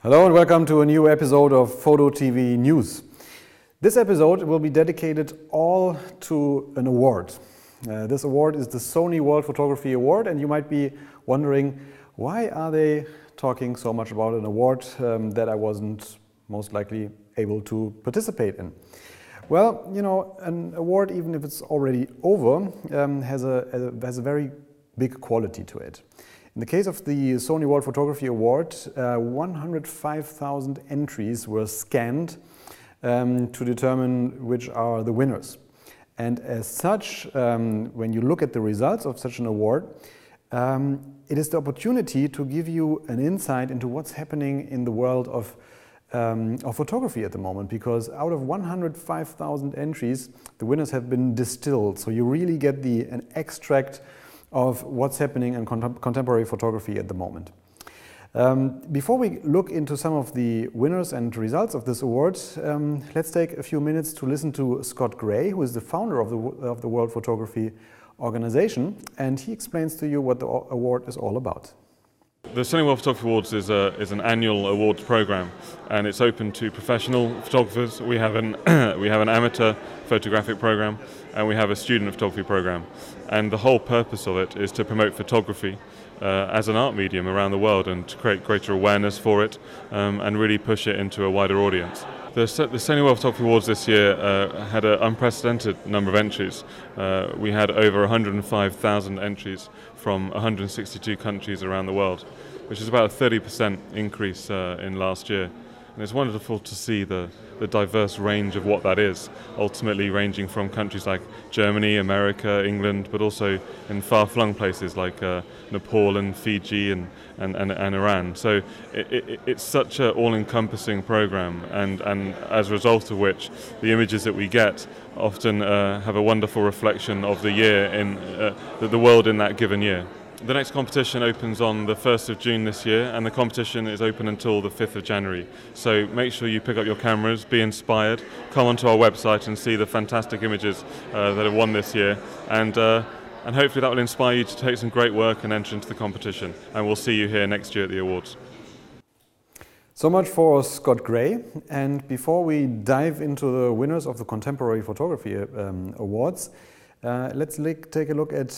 Hello and welcome to a new episode of FotoTV.News. This episode will be dedicated all to an award. This award is the Sony World Photography Award, and you might be wondering, why are they talking so much about an award that I wasn't most likely able to participate in? Well, you know, an award, even if it's already over, has a very big quality to it. In the case of the Sony World Photography Award, 105,000 entries were scanned to determine which are the winners. And as such, when you look at the results of such an award, it is the opportunity to give you an insight into what's happening in the world of photography at the moment, because out of 105,000 entries, the winners have been distilled. So you really get an extract of what's happening in contemporary photography at the moment. Before we look into some of the winners and results of this award, let's take a few minutes to listen to Scott Gray, who is the founder of the World Photography Organization, and he explains to you what the award is all about. The Sony World Photography Awards is an annual awards program, and it's open to professional photographers. We have an amateur photographic program, and we have a student photography program. And the whole purpose of it is to promote photography as an art medium around the world and to create greater awareness for it and really push it into a wider audience. The Sony World Photography Awards this year had an unprecedented number of entries. We had over 105,000 entries from 162 countries around the world, which is about a 30% increase in last year. And it's wonderful to see the diverse range of what that is, ultimately ranging from countries like Germany, America, England, but also in far-flung places like Nepal and Fiji and Iran. So it's such an all-encompassing program, and as a result of which, the images that we get often have a wonderful reflection of the year in the world in that given year. The next competition opens on the 1st of June this year, and the competition is open until the 5th of January. So make sure you pick up your cameras, be inspired, come onto our website and see the fantastic images that have won this year, and hopefully that will inspire you to take some great work and enter into the competition. And we'll see you here next year at the awards. So much for Scott Gray, and before we dive into the winners of the Contemporary Photography Awards, let's take a look at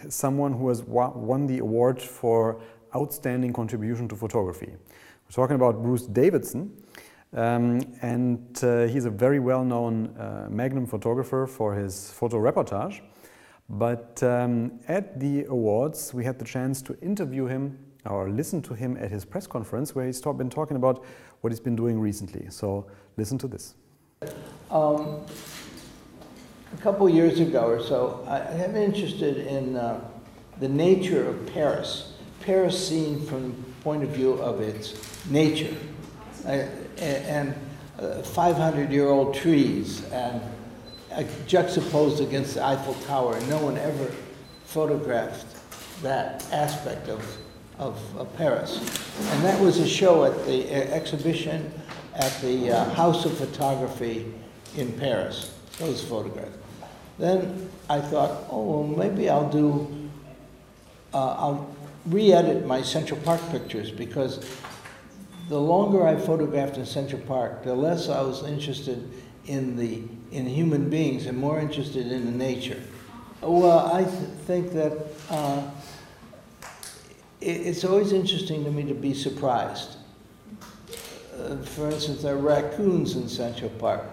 someone who has won the award for outstanding contribution to photography. We're talking about Bruce Davidson, and he's a very well-known Magnum photographer for his photo reportage. But at the awards, we had the chance to interview him or listen to him at his press conference, where he's been talking about what he's been doing recently. So listen to this. A couple years ago or so, I am interested in the nature of Paris. Paris seen from the point of view of its nature, and 500-year-old trees, and juxtaposed against the Eiffel Tower. No one ever photographed that aspect of Paris. And that was a show at the exhibition at the House of Photography in Paris, those photographs. Then I thought, oh, well, maybe I'll re-edit my Central Park pictures, because the longer I photographed in Central Park, the less I was interested in human beings and more interested in the nature. Well, I think that it's always interesting to me to be surprised. For instance, there are raccoons in Central Park.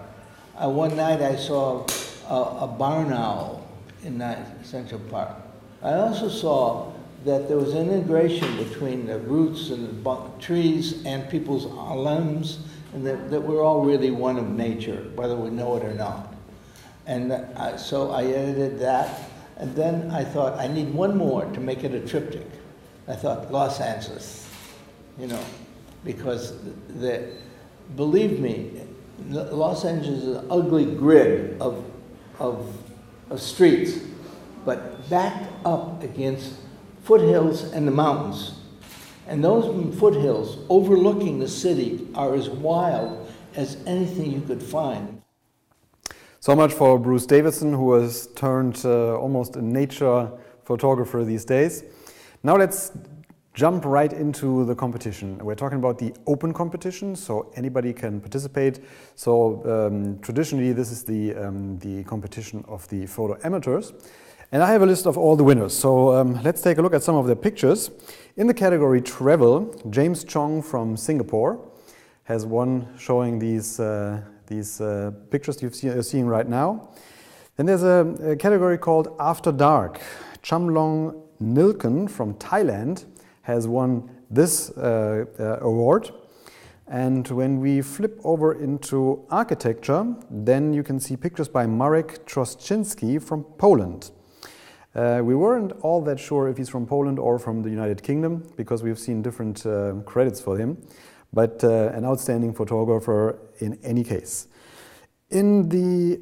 One night I saw a barn owl in Central Park. I also saw that there was an integration between the roots and the trees and people's limbs, and that we're all really one of nature, whether we know it or not. And so I edited that, and then I thought I need one more to make it a triptych. I thought Los Angeles, you know, because believe me, Los Angeles is an ugly grid of streets, but backed up against foothills and the mountains. And those foothills overlooking the city are as wild as anything you could find. So much for Bruce Davidson, who has turned almost a nature photographer these days. Now let's jump right into the competition. We're talking about the open competition, so anybody can participate. So traditionally this is the competition of the photo amateurs. And I have a list of all the winners. So let's take a look at some of their pictures. In the category travel, James Chong from Singapore has won, showing these pictures you're seeing right now. Then there's a category called After Dark. Chamlong Nilken from Thailand has won this award. And when we flip over into architecture, then you can see pictures by Marek Troszczynski from Poland. We weren't all that sure if he's from Poland or from the United Kingdom, because we've seen different credits for him, but an outstanding photographer in any case. In the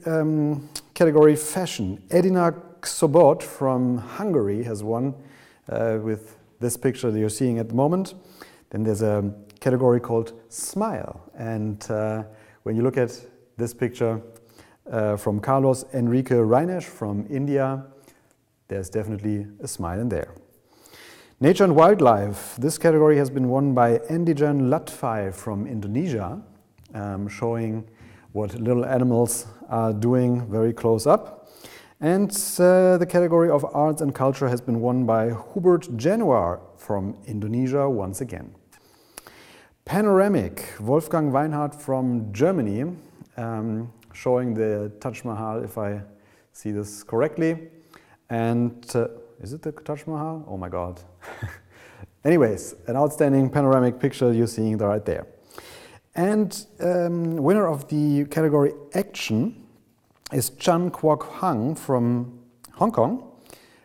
category fashion, Edina Sobot from Hungary has won with this picture that you're seeing at the moment. Then there's a category called Smile, and when you look at this picture from Carlos Enrique Reinesh from India, there's definitely a smile in there. Nature and Wildlife. This category has been won by Andijan Latfai from Indonesia, showing what little animals are doing very close up. And the category of Arts and Culture has been won by Hubert Januar from Indonesia once again. Panoramic, Wolfgang Weinhardt from Germany, showing the Taj Mahal, if I see this correctly. And is it the Taj Mahal? Oh my God. Anyways, an outstanding panoramic picture you're seeing right there. And winner of the category Action is Chan Kwok Hang from Hong Kong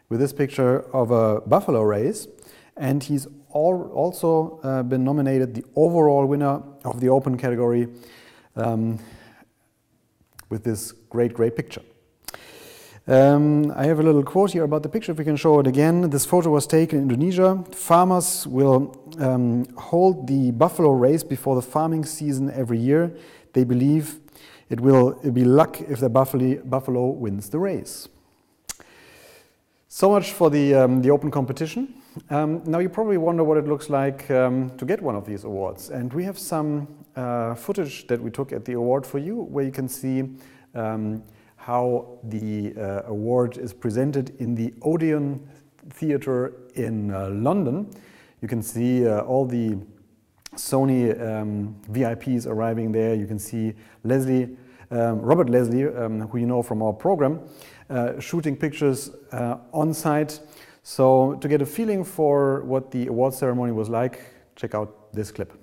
with this picture of a buffalo race. And he's also been nominated the overall winner of the open category with this great picture. I have a little quote here about the picture, if we can show it again. This photo was taken in Indonesia. Farmers will hold the buffalo race before the farming season every year. They believe it will be luck if the buffalo wins the race. So much for the open competition. Now you probably wonder what it looks like to get one of these awards. And we have some footage that we took at the award for you, where you can see how the award is presented in the Odeon Theater in London. You can see all the Sony VIPs arriving there. You can see Robert Leslie, who you know from our program, shooting pictures on site. So to get a feeling for what the award ceremony was like, check out this clip.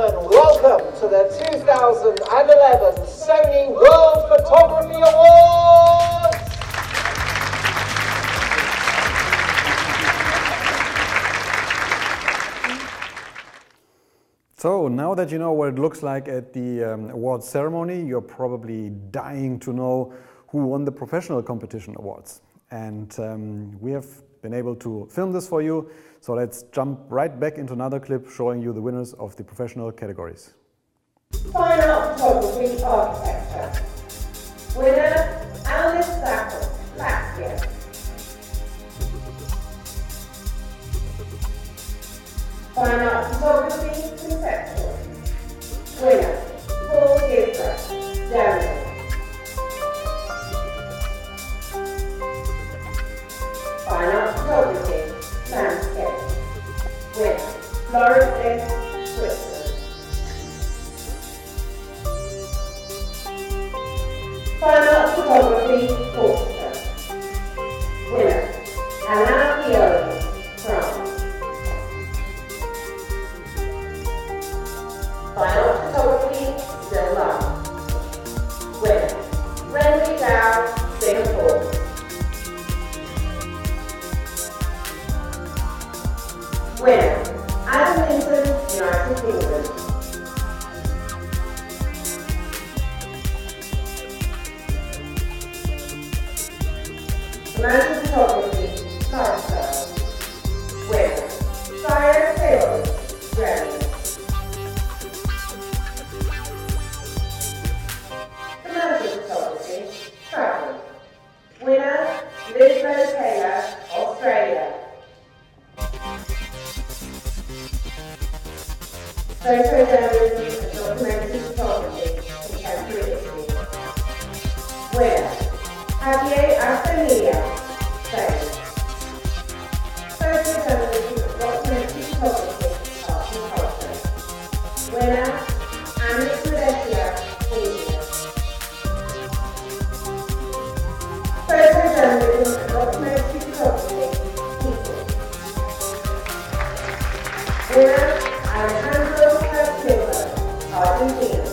Welcome to the 2011 Sony World Photography Awards! So now that you know what it looks like at the awards ceremony, you're probably dying to know who won the professional competition awards. And we have been able to film this for you. So let's jump right back into another clip showing you the winners of the professional categories. Fine Art Photography Architecture. Winner, Alice Laxia. Fine Art Photography Conceptual. Winner, Paul Gilbert, Germany. Fine Art Photography Landscape. Winner, Florence, Switzerland. Fine Art Photography Portrait. Winner, Alain Pioli, France. Fine Art Photography Still Life. Winner, Renly Zhao, Singapore. Winner, Adam Linton, United Kingdom. Commercial Photography, Lifestyle. Winner, Sire Taylor, Germany. Commercial Photography, Travel. Winner, Liz Taylor, Australia. Photojournalism and documentary photography, contemporary Italy. Winner, Javier Arcenia, Spain. Photojournalism and documentary photography, art and culture. Winner, Amit Rudeshia, India. Photojournalism and documentary photography, people. Winner, Alejandro Castillo, Argentina.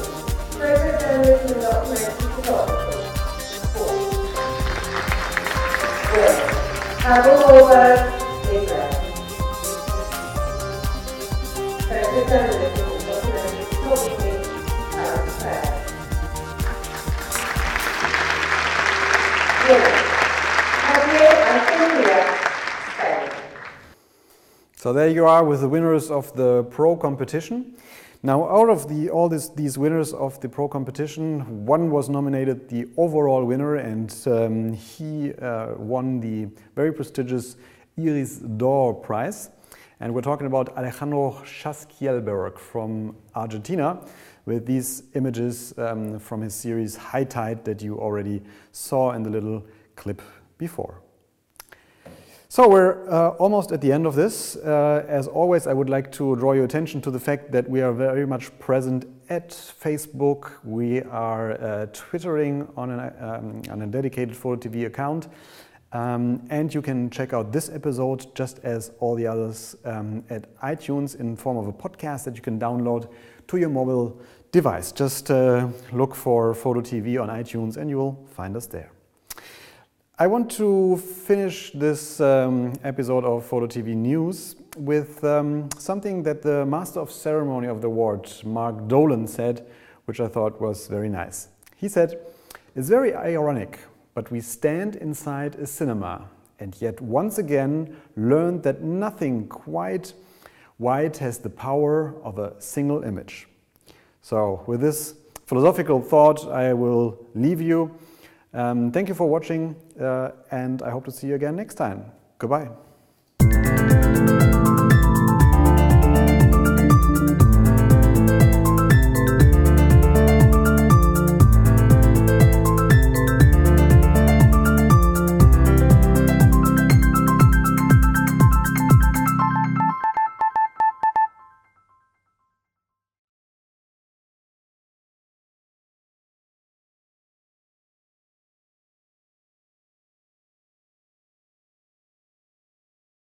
Photojournalism and documentary photography. Winner, Pavel Holberg, Israel. Photojournalism and documentary photography, Paris Fair. Winner, Javier Arcenia, Spain. So there you are with the winners of the pro competition. Now, out of these winners of the pro competition, one was nominated the overall winner, and he won the very prestigious Iris d'Or prize. And we're talking about Alejandro Schaskielberg from Argentina, with these images from his series High Tide that you already saw in the little clip before. So we're almost at the end of this. As always, I would like to draw your attention to the fact that we are very much present at Facebook. We are twittering on a dedicated FotoTV account. And you can check out this episode, just as all the others, at iTunes in form of a podcast that you can download to your mobile device. Just look for FotoTV on iTunes and you will find us there. I want to finish this episode of FotoTV.News with something that the Master of Ceremony of the award, Mark Dolan, said, which I thought was very nice. He said, "It's very ironic, but we stand inside a cinema and yet once again learned that nothing quite white has the power of a single image." So with this philosophical thought, I will leave you. Thank you for watching, and I hope to see you again next time. Goodbye.